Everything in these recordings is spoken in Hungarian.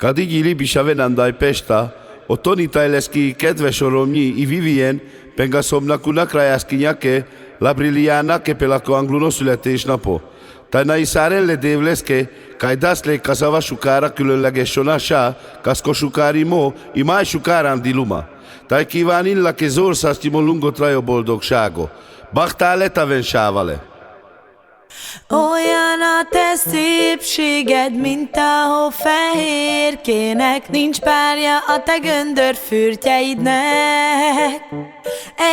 Kadigi libisa venandai pesta, o Toni Taileski kedves oromnyi i Vivien, pengasomnakunak rajászkinyake, la brilianake pelako angluno születésnapo. Tajnai szárelle dévleszke, kaj daszle kazava sukára különleges sonásá, kaszko sukári mo, i máj sukárán diluma. Taj kíván illake zorszasztimon lungot rajo boldogságo. Bachtál letaven sávale. Olyan a te szépséged, mint a hófehérkének, nincs párja a te göndörfürtjeidnek.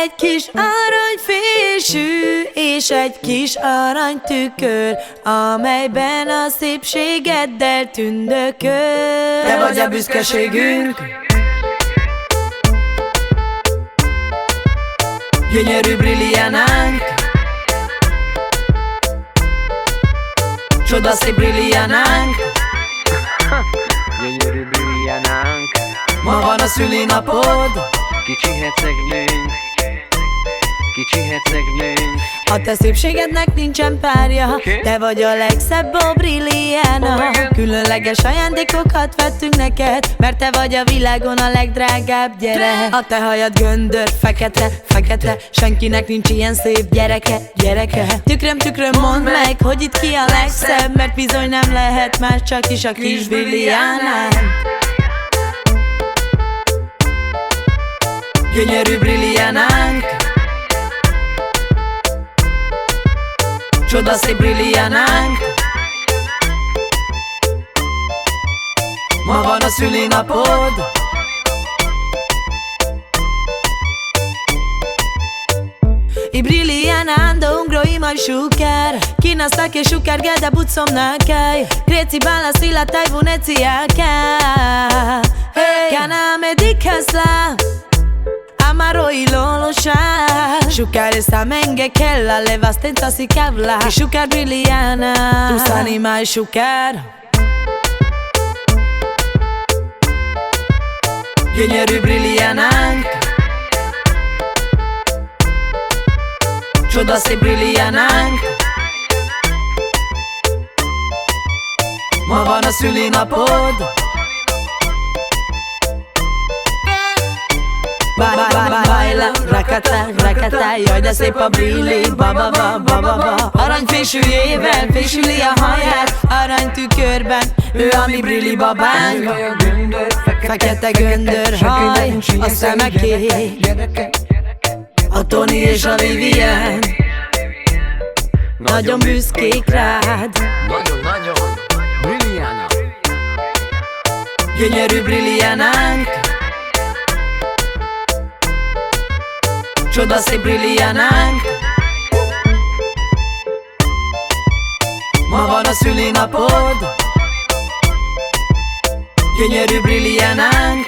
Egy kis aranyfésű és egy kis aranytükör, amelyben a szépségeddel tündököl. Te vagy a büszkeségünk, gyönyörű brilliánánk, csodaszép brilliánánk, gyönyörű brilliánánk. ma van a szülinapod, Kicsi hercegnőnk, kicsi hercegnőnk. a te szépségednek nincsen párja, te vagy a legszebb, ó brilliána. Különleges ajándékokat vettünk neked, mert te vagy a világon a legdrágább gyere. A te hajad göndör, fekete, fekete, senkinek nincs ilyen szép gyereke, gyereke. Tükröm, tükröm, mondd meg, hogy itt ki a legszebb, mert bizony nem lehet más, csak is a kis brilliánánk. Gyönyörű brilliánánk, csodaszép brilliánánk, ma van a szülinapod. I brilliánán ungro ima šukar, kina sake šukar gada bucom na kaj, kreci bala sila tajvu necijaka. Kana me dikasla amaro ilolosha, šukar esa menge kella levastenta si kavla, šukar brilliana, tu sanima šukar. Gyönyörű brilliánánk, csodaszép brilliánánk, ma van a szülinapod. Baila, rakata, rakata, jaj de szép a brilli, baba, baba, baba. Aranyfésűjével fésüli a haját, aranytükörben, ő a mi brilli babánk. Fekete göndör haj, a szemeké, a Toni és a Vivien nagyon büszkék rád. Nagyon-nagyon brilliána. Gyönyörű brilliánánk, csodaszép brilliánánk, ma van a szülinapod. Gyönyörű brilliánánk,